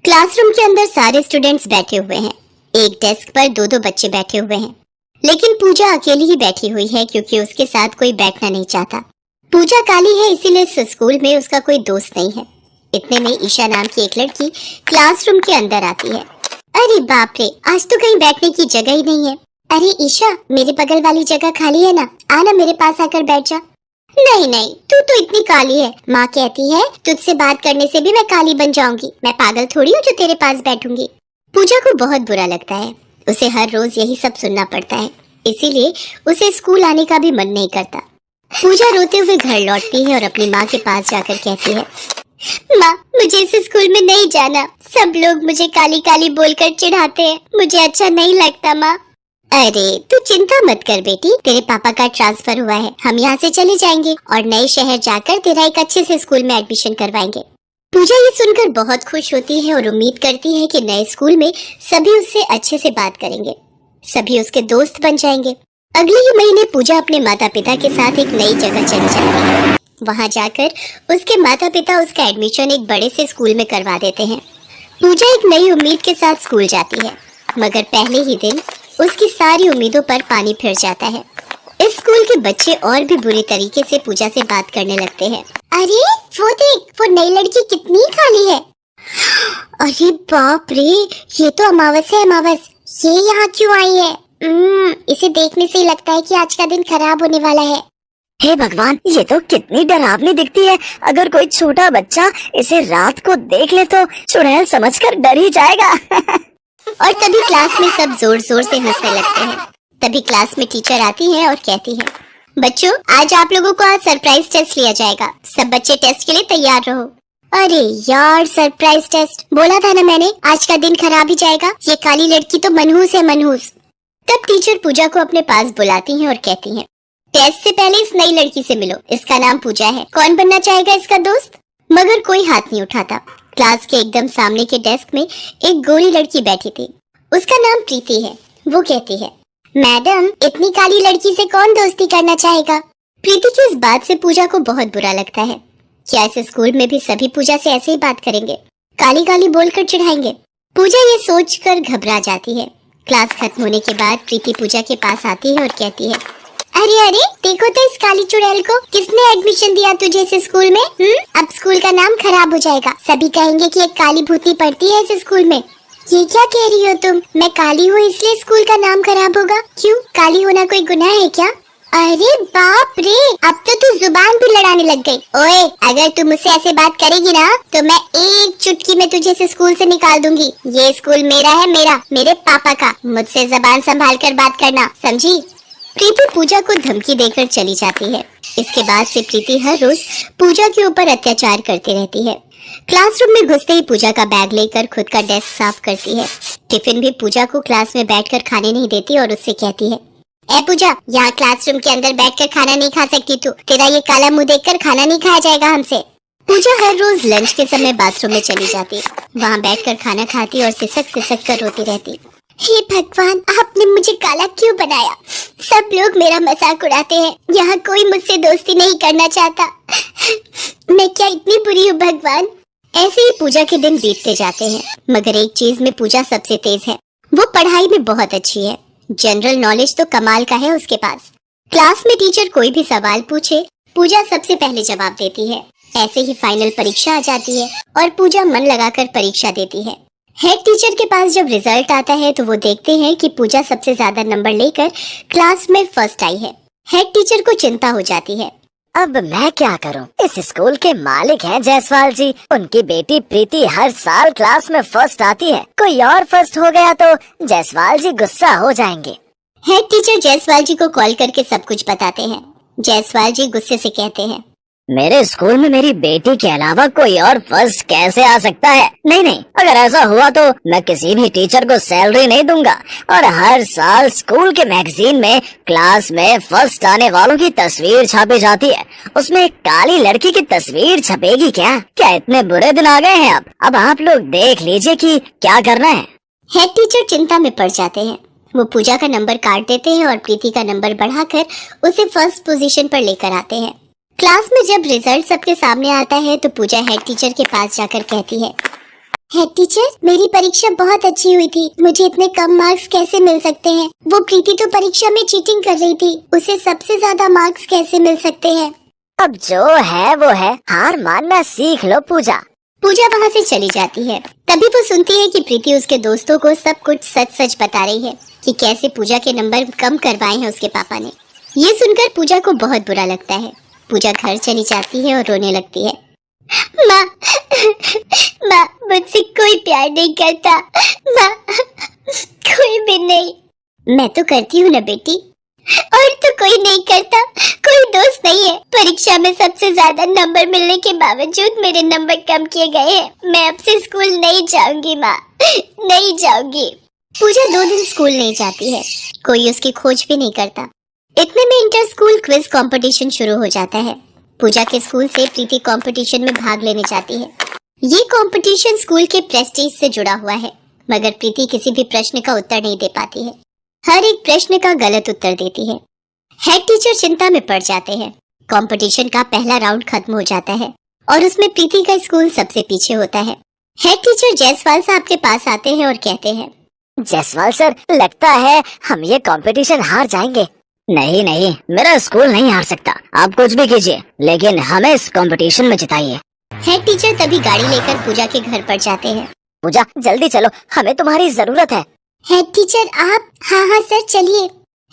Classroom के अंदर सारे स्टूडेंट्स बैठे हुए हैं। एक डेस्क पर दो दो बच्चे बैठे हुए हैं, लेकिन पूजा अकेली ही बैठी हुई है क्योंकि उसके साथ कोई बैठना नहीं चाहता। पूजा काली है, इसीलिए इस स्कूल में उसका कोई दोस्त नहीं है। इतने में ईशा नाम की एक लड़की क्लासरूम के अंदर आती है। अरे बाप रे, आज तो कहीं बैठने की जगह ही नहीं है। अरे ईशा, मेरे बगल वाली जगह खाली है ना, आना मेरे पास आकर बैठ जा। नहीं नहीं, तू तो इतनी काली है, माँ कहती है तुझसे बात करने से भी मैं काली बन जाऊंगी। मैं पागल थोड़ी हूँ जो तेरे पास बैठूंगी। पूजा को बहुत बुरा लगता है, उसे हर रोज यही सब सुनना पड़ता है, इसीलिए उसे स्कूल आने का भी मन नहीं करता। पूजा रोते हुए घर लौटती है और अपनी माँ के पास जाकर कहती है, माँ मुझे इस स्कूल में नहीं जाना, सब लोग मुझे काली काली बोलकर चिढ़ाते हैं, मुझे अच्छा नहीं लगता माँ। अरे तू चिंता मत कर बेटी, तेरे पापा का ट्रांसफर हुआ है, हम यहाँ से चले जाएंगे और नए शहर जाकर तेरा एक अच्छे से स्कूल में एडमिशन करवाएंगे। पूजा ये सुनकर बहुत खुश होती है और उम्मीद करती है कि नए स्कूल में सभी उससे अच्छे से बात करेंगे, सभी उसके दोस्त बन जाएंगे। अगले ही महीने पूजा अपने माता पिता के साथ एक नई जगह चली जाती है। वहाँ जाकर उसके माता पिता उसका एडमिशन एक बड़े से स्कूल में करवा देते हैं। पूजा एक नई उम्मीद के साथ स्कूल जाती है, मगर पहले ही दिन उसकी सारी उम्मीदों पर पानी फिर जाता है। इस स्कूल के बच्चे और भी बुरी तरीके से पूजा से बात करने लगते हैं। अरे वो देख, वो नई लड़की कितनी काली है। अरे बाप रे, ये तो अमावस है। अमावस ये यहाँ क्यों आई है? इसे देखने से ही लगता है कि आज का दिन खराब होने वाला है। हे भगवान, ये तो कितनी डरावनी दिखती है। अगर कोई छोटा बच्चा इसे रात को देख ले तो चुड़ैल समझकर डर ही जाएगा। और तभी क्लास में सब जोर जोर से हंसने लगते हैं। तभी क्लास में टीचर आती है और कहती है, बच्चों आज आप लोगों को आज सरप्राइज टेस्ट लिया जाएगा, सब बच्चे टेस्ट के लिए तैयार रहो। अरे यार, सरप्राइज टेस्ट बोला था ना मैंने, आज का दिन खराब ही जाएगा। ये काली लड़की तो मनहूस है, मनहूस। तब टीचर पूजा को अपने पास बुलाती है और कहती है, टेस्ट से पहले इस नई लड़की से मिलो, इसका नाम पूजा है, कौन बनना चाहेगा इसका दोस्त? मगर कोई हाथ नहीं उठाता। क्लास के एकदम सामने के डेस्क में एक गोरी लड़की बैठी थी, उसका नाम प्रीति है। वो कहती है, मैडम इतनी काली लड़की से कौन दोस्ती करना चाहेगा? प्रीति की इस बात से पूजा को बहुत बुरा लगता है। क्या इस स्कूल में भी सभी पूजा से ऐसे ही बात करेंगे, काली काली बोलकर चिढ़ाएंगे? पूजा ये सोचकर घबरा जाती है। क्लास खत्म होने के बाद प्रीति पूजा के पास आती है और कहती है, अरे अरे देखो तो इस काली चुड़ैल को, किसने एडमिशन दिया तुझे इस स्कूल में? अब स्कूल का नाम खराब हो जाएगा, सभी कहेंगे कि एक काली भूती पढ़ती है इस स्कूल में। ये क्या कह रही हो तुम? मैं काली हूँ इसलिए स्कूल का नाम खराब होगा? क्यों, काली होना कोई गुनाह है क्या? अरे बाप रे, अब तो तू जुबान भी लड़ाने लग गई। ओए, अगर तू मुझसे ऐसे बात करेगी ना तो मैं एक चुटकी में तुझे इस स्कूल से निकाल दूंगी। ये स्कूल मेरा है, मेरे पापा का, मुझसे जबान संभाल कर बात करना, समझी? प्रीति पूजा को धमकी देकर चली जाती है। इसके बाद से प्रीति हर रोज पूजा के ऊपर अत्याचार करती रहती है। क्लासरूम में घुसते ही पूजा का बैग लेकर खुद का डेस्क साफ करती है। टिफिन भी पूजा को क्लास में बैठकर खाने नहीं देती और उससे कहती है, ए पूजा, यहाँ क्लासरूम के अंदर बैठकर खाना नहीं खा सकती तू, तेरा ये काला मुंह देखकर खाना नहीं खाया जाएगा हमसे। पूजा हर रोज लंच के समय बाथरूम में चली जाती, वहाँ बैठकर खाना खाती और सिसक सिसक कर रोती रहती। हे भगवान, आपने मुझे काला क्यों बनाया? सब लोग मेरा मजाक उड़ाते हैं, यहाँ कोई मुझसे दोस्ती नहीं करना चाहता। मैं क्या इतनी बुरी हूँ भगवान? ऐसे ही पूजा के दिन बीतते जाते हैं, मगर एक चीज में पूजा सबसे तेज है, वो पढ़ाई में बहुत अच्छी है। जनरल नॉलेज तो कमाल का है उसके पास। क्लास में टीचर कोई भी सवाल पूछे, पूजा सबसे पहले जवाब देती है। ऐसे ही फाइनल परीक्षा आ जाती है और पूजा मन लगाकर परीक्षा देती है। हेड टीचर के पास जब रिजल्ट आता है तो वो देखते हैं कि पूजा सबसे ज्यादा नंबर लेकर क्लास में फर्स्ट आई है। हेड टीचर को चिंता हो जाती है, अब मैं क्या करूं? इस स्कूल के मालिक हैं जायसवाल जी, उनकी बेटी प्रीति हर साल क्लास में फर्स्ट आती है, कोई और फर्स्ट हो गया तो जायसवाल जी गुस्सा हो जाएंगे। हेड टीचर जायसवाल जी को कॉल करके सब कुछ बताते हैं। जायसवाल जी गुस्से से कहते हैं, मेरे स्कूल में मेरी बेटी के अलावा कोई और फर्स्ट कैसे आ सकता है? नहीं, अगर ऐसा हुआ तो मैं किसी भी टीचर को सैलरी नहीं दूंगा और हर साल स्कूल के मैगजीन में क्लास में फर्स्ट आने वालों की तस्वीर छापी जाती है, उसमें एक काली लड़की की तस्वीर छपेगी क्या? क्या इतने बुरे दिन आ गए हैं? अब आप लोग देख लीजिए कि क्या करना है। हेड टीचर चिंता में पड़ जाते हैं। वो पूजा का नंबर काट देते हैं और प्रीति का नंबर बढ़ाकर उसे फर्स्ट पोजीशन पर लेकर आते हैं। क्लास में जब रिजल्ट सबके सामने आता है तो पूजा हेड टीचर के पास जाकर कहती है, हेड टीचर, मेरी परीक्षा बहुत अच्छी हुई थी। मुझे इतने कम मार्क्स कैसे मिल सकते हैं? वो प्रीति तो परीक्षा में चीटिंग कर रही थी, उसे सबसे ज्यादा मार्क्स कैसे मिल सकते हैं? अब जो है वो है, हार मानना सीख लो पूजा। पूजा वहाँ से चली जाती है। तभी वो सुनती है कि प्रीति उसके दोस्तों को सब कुछ सच सच बता रही है कि कैसे पूजा के नंबर कम करवाए हैं उसके पापा ने। ये सुनकर पूजा को बहुत बुरा लगता है। पूजा घर चली जाती है और रोने लगती है। माँ, माँ, मुझसे कोई प्यार नहीं करता। माँ, कोई भी नहीं। मैं तो करती हूँ ना बेटी। और तो कोई नहीं करता, कोई दोस्त नहीं है। परीक्षा में सबसे ज्यादा नंबर मिलने के बावजूद मेरे नंबर कम किए गए हैं। मैं अब से स्कूल नहीं जाऊंगी माँ, नहीं जाऊंगी। पूजा 2 दिन स्कूल नहीं जाती है। कोई उसकी खोज भी नहीं करता। इतने में इंटर स्कूल क्विज कंपटीशन शुरू हो जाता है। पूजा के स्कूल से प्रीति कंपटीशन में भाग लेने जाती है। ये कंपटीशन स्कूल के प्रेस्टीज से जुड़ा हुआ है, मगर प्रीति किसी भी प्रश्न का उत्तर नहीं दे पाती है। हर एक प्रश्न का गलत उत्तर देती है। हेड टीचर चिंता में पड़ जाते हैं। कंपटीशन का पहला राउंड खत्म हो जाता है और उसमें प्रीति का स्कूल सबसे पीछे होता है। हेड टीचर जायसवाल साहब के पास आते हैं और कहते हैं, जायसवाल सर, लगता है हम ये कंपटीशन हार जाएंगे। नहीं नहीं, मेरा स्कूल नहीं हार सकता। आप कुछ भी कीजिए, लेकिन हमें इस कंपटीशन में जिताइए। हेड टीचर तभी गाड़ी लेकर पूजा के घर पर जाते हैं। पूजा जल्दी चलो, हमें तुम्हारी जरूरत है। हेड टीचर आप? हाँ हाँ सर, चलिए।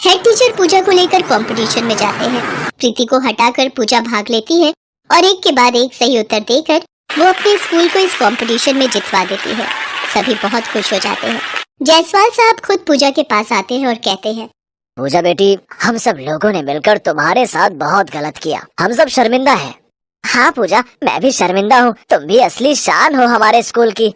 हेड टीचर पूजा को लेकर कंपटीशन में जाते हैं। प्रीति को हटाकर पूजा भाग लेती है और एक के बाद एक सही उत्तर देकर वो अपने स्कूल को इस कंपटीशन में जितवा देती है। सभी बहुत खुश हो जाते हैं। जायसवाल साहब खुद पूजा के पास आते हैं और कहते हैं, पूजा बेटी, हम सब लोगों ने मिलकर तुम्हारे साथ बहुत गलत किया। हम सब शर्मिंदा हैं। हाँ पूजा, मैं भी शर्मिंदा हूँ। तुम भी असली शान हो हमारे स्कूल की।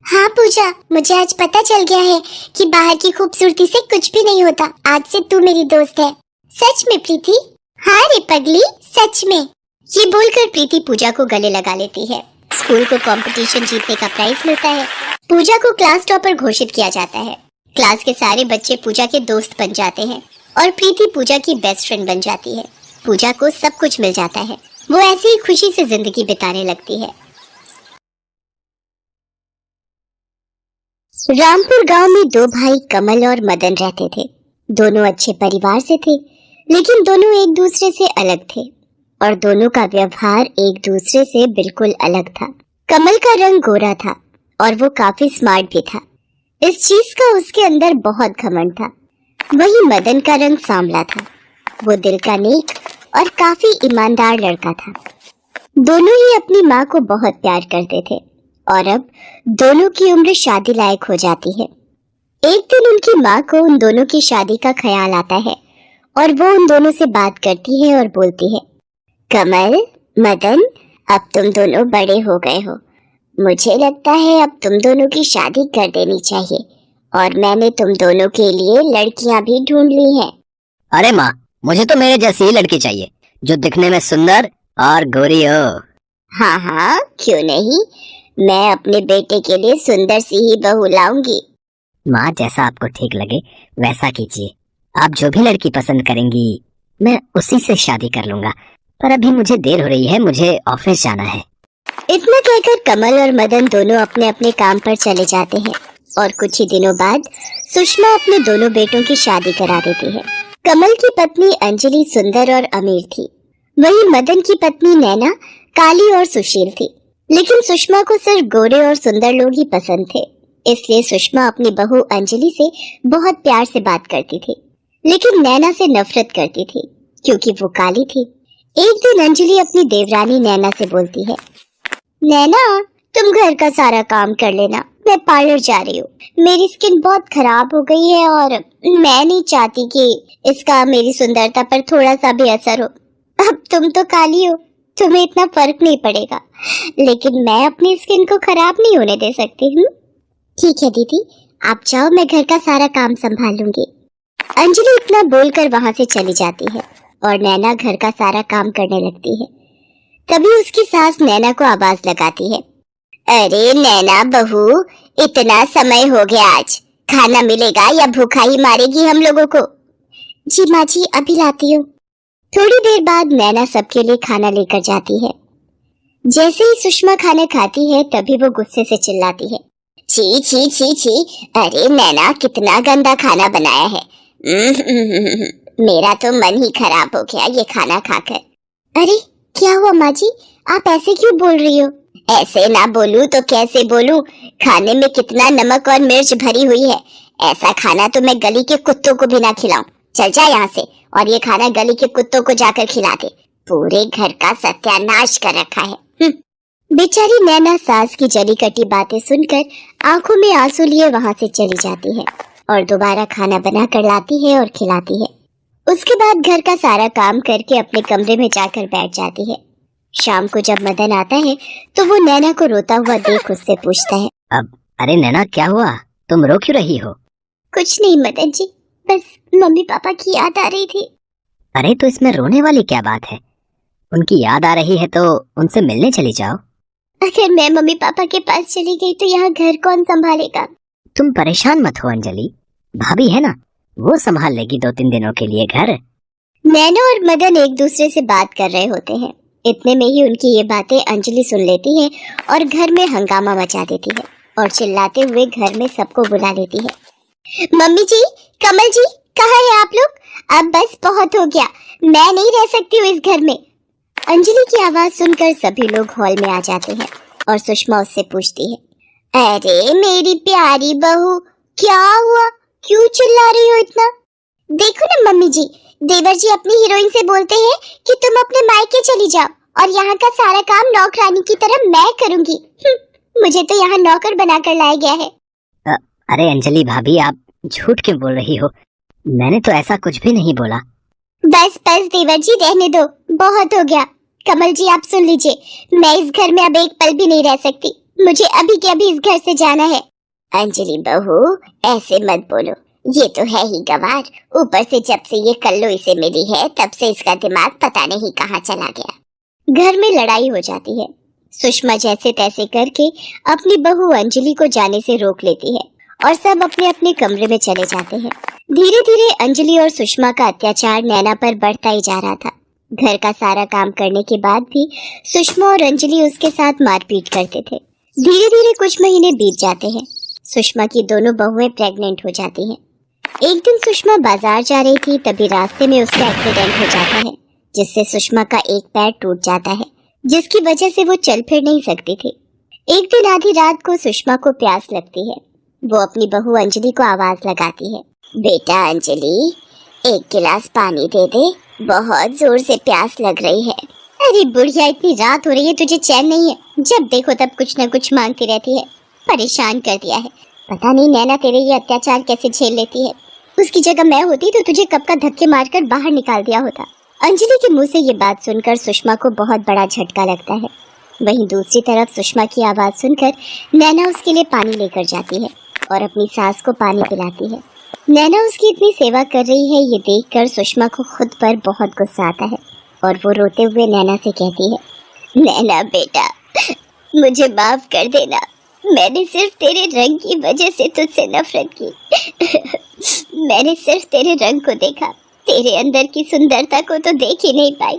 हाँ पूजा, मुझे आज पता चल गया है कि बाहर की खूबसूरती से कुछ भी नहीं होता। आज से तू मेरी दोस्त है। सच में प्रीति? हाँ रे पगली, सच में। ये बोलकर प्रीति पूजा को गले लगा लेती है। स्कूल को कंपटीशन जीतने का प्राइज मिलता है। पूजा को क्लास टॉपर घोषित किया जाता है। क्लास के सारे बच्चे पूजा के दोस्त बन जाते हैं और प्रीति पूजा की बेस्ट फ्रेंड बन जाती है। पूजा को सब कुछ मिल जाता है। वो ऐसी ही खुशी से जिंदगी बिताने लगती है। रामपुर गांव में 2 भाई कमल और मदन रहते थे। दोनों अच्छे परिवार से थे, लेकिन दोनों एक दूसरे से अलग थे और दोनों का व्यवहार एक दूसरे से बिल्कुल अलग था। कमल का रंग गोरा था और वो काफी स्मार्ट भी था। इस चीज का उसके अंदर बहुत घमंड था। वहीं मदन का रंग सांवला था। वो दिल का नेक और काफी ईमानदार लड़का था। दोनों ही अपनी माँ को बहुत प्यार करते थे और अब दोनों की उम्र शादी लायक हो जाती है। एक दिन उनकी माँ को उन दोनों की शादी का ख्याल आता है और वो उन दोनों से बात करती है और बोलती है, कमल, मदन, अब तुम दोनों बड़े हो गए हो। मुझे लगता है अब तुम दोनों की शादी कर देनी चाहिए और मैंने तुम दोनों के लिए लड़कियां भी ढूंढ ली हैं। अरे माँ, मुझे तो मेरे जैसी ही लड़की चाहिए, जो दिखने में सुंदर और गोरी हो। हाँ हाँ, क्यों नहीं। मैं अपने बेटे के लिए सुंदर सी ही बहू लाऊंगी। माँ, जैसा आपको ठीक लगे वैसा कीजिए। आप जो भी लड़की पसंद करेंगी मैं उसी से शादी कर लूंगा। पर अभी मुझे देर हो रही है, मुझे ऑफिस जाना है। इतना कहकर कमल और मदन दोनों अपने अपने काम पर चले जाते हैं और कुछ ही दिनों बाद सुषमा अपने दोनों बेटों की शादी करा देती है। कमल की पत्नी अंजलि सुंदर और अमीर थी, वहीं मदन की पत्नी नैना काली और सुशील थी। लेकिन सुषमा को सिर्फ गोरे और सुंदर लोग ही पसंद थे, इसलिए सुषमा अपनी बहू अंजलि से बहुत प्यार से बात करती थी, लेकिन नैना से नफरत करती थी क्योंकि वो काली थी। एक दिन अंजलि अपनी देवरानी नैना से बोलती है, नैना, तुम घर का सारा काम कर लेना, मैं पार्लर जा रही हूँ। मेरी स्किन बहुत खराब हो गई है और मैं नहीं चाहती कि इसका मेरी सुंदरता पर थोड़ा सा भी असर हो। अब तुम तो काली हो, तुम्हें इतना फर्क नहीं पड़ेगा, लेकिन मैं अपनी स्किन को खराब नहीं होने दे सकती हूँ। ठीक है दीदी, आप जाओ, मैं घर का सारा काम संभाल लूंगी। अंजलि इतना बोलकर वहाँ से चली जाती है और नैना घर का सारा काम करने लगती है। तभी उसकी सास नैना को आवाज लगाती है, अरे नैना बहू, इतना समय हो गया, आज खाना मिलेगा या भूखा ही मारेगी हम लोगों को? जी माँ जी, अभी लाती हूँ। थोड़ी देर बाद नैना सबके लिए खाना लेकर जाती है। जैसे ही सुषमा खाना खाती है तभी वो गुस्से से चिल्लाती है, छी छी छी छी, अरे नैना कितना गंदा खाना बनाया है। मेरा तो मन ही खराब हो गया ये खाना खाकर। अरे क्या हुआ माँ जी, आप ऐसे क्यों बोल रही हो? ऐसे ना बोलूं तो कैसे बोलूं, खाने में कितना नमक और मिर्च भरी हुई है। ऐसा खाना तो मैं गली के कुत्तों को भी ना खिलाऊं। चल जा यहाँ से और ये खाना गली के कुत्तों को जाकर खिला दे। पूरे घर का सत्यानाश कर रखा है। बेचारी नैना सास की जली कटी बातें सुनकर आंखों में आंसू लिए वहां से चली जाती है और दोबारा खाना बना कर लाती है और खिलाती है। उसके बाद घर का सारा काम करके अपने कमरे में जाकर बैठ जाती है। शाम को जब मदन आता है तो वो नैना को रोता हुआ देख उससे पूछता है, अब अरे नैना क्या हुआ, तुम रो क्यों रही हो? कुछ नहीं मदन जी, बस मम्मी पापा की याद आ रही थी। अरे तो इसमें रोने वाली क्या बात है? उनकी याद आ रही है तो उनसे मिलने चली जाओ। अगर मैं मम्मी पापा के पास चली गई तो यहाँ घर कौन संभालेगा? तुम परेशान मत हो अंजलि, भाभी है ना, वो संभाल लेगी 2-3 दिनों के लिए घर। नैना और मदन एक दूसरे से बात कर रहे होते हैं। इतने में ही उनकी ये बातें अंजलि सुन लेती है और घर में हंगामा मचा देती है और चिल्लाते हुए घर में सबको बुला लेती है। मम्मी जी, कमल जी, कहाँ है आप लोग? अब बस बहुत हो गया, मैं नहीं रह सकती हूँ इस घर में। अंजलि की आवाज सुनकर सभी लोग हॉल में आ जाते हैं और सुषमा उससे पूछती है, अरे मेरी प्यारी बहू, क्या हुआ, क्यों चिल्ला रही हो इतना? देखो ना मम्मी जी, देवर जी अपनी हीरोइन से बोलते हैं कि तुम अपने मायके चली जाओ और यहाँ का सारा काम नौकरानी की तरह मैं करूंगी। मुझे तो यहाँ नौकर बनाकर लाया गया है। अरे अंजलि भाभी, आप झूठ क्यों बोल रही हो? मैंने तो ऐसा कुछ भी नहीं बोला। बस बस देवर जी, रहने दो, बहुत हो गया। कमल जी आप सुन लीजिए, मैं इस घर में अब एक पल भी नहीं रह सकती। मुझे अभी के अभी इस घर से जाना है। अंजलि बहू ऐसे मत बोलो, ये तो है ही गवार। ऊपर से जब से ये कल्लो इसे मिली है तब से इसका दिमाग पता नहीं कहाँ चला गया। घर में लड़ाई हो जाती है। सुषमा जैसे तैसे करके अपनी बहू अंजलि को जाने से रोक लेती है और सब अपने अपने कमरे में चले जाते हैं। धीरे धीरे अंजलि और सुषमा का अत्याचार नैना पर बढ़ता ही जा रहा था। घर का सारा काम करने के बाद भी सुषमा और अंजलि उसके साथ मारपीट करते थे। धीरे धीरे कुछ महीने बीत जाते हैं। सुषमा की दोनों बहुएं प्रेग्नेंट हो जाती हैं। एक दिन सुषमा बाजार जा रही थी, तभी रास्ते में उसका एक्सीडेंट हो जाता है, जिससे सुषमा का एक पैर टूट जाता है, जिसकी वजह से वो चल फिर नहीं सकती थी। एक दिन आधी रात को सुषमा को प्यास लगती है। वो अपनी बहू अंजलि को आवाज लगाती है, बेटा अंजलि, एक गिलास पानी दे दे, बहुत जोर से प्यास लग रही है। अरे बुढ़िया, इतनी रात हो रही है, तुझे चैन नहीं है? जब देखो तब कुछ न कुछ मांगती रहती है, परेशान कर दिया है। पता नहीं नैना तेरे ये अत्याचार कैसे झेल लेती है। उसकी जगह मैं होती तो तुझे कब का धक्के मारकर बाहर निकाल दिया होता। अंजलि के मुंह से ये बात सुनकर सुषमा को बहुत बड़ा झटका लगता है। वहीं दूसरी तरफ सुषमा की आवाज सुनकर नैना उसके लिए पानी लेकर जाती है और अपनी सास को पानी पिलाती है। नैना उसकी इतनी सेवा कर रही है, ये देखकर सुषमा को खुद पर बहुत गुस्सा आता है और वो रोते हुए नैना से कहती है, नैना बेटा, मुझे माफ कर देना। मैंने सिर्फ तेरे रंग की वजह से तुझसे नफरत की। मैंने सिर्फ तेरे रंग को देखा, तेरे अंदर की सुंदरता को तो देख ही नहीं पाई।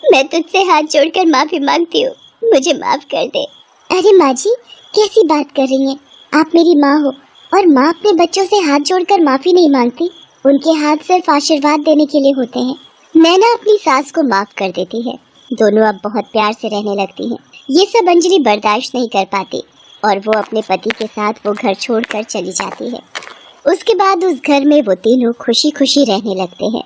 मैं तुझसे हाथ जोड़कर माफी मांगती हूँ, मुझे माफ कर दे। अरे माँ जी, कैसी बात कर रही हैं? आप मेरी माँ हो और माँ अपने बच्चों से हाथ जोड़कर माफी नहीं मांगती, उनके हाथ सिर्फ आशीर्वाद देने के लिए होते हैं। नैना अपनी सास को माफ कर देती है। दोनों अब बहुत प्यार से रहने लगती हैं। ये सब अंजलि बर्दाश्त नहीं कर पाती और वो अपने पति के साथ वो घर छोड़कर चली जाती है। उसके बाद उस घर में वो तीनों खुशी खुशी रहने लगते हैं।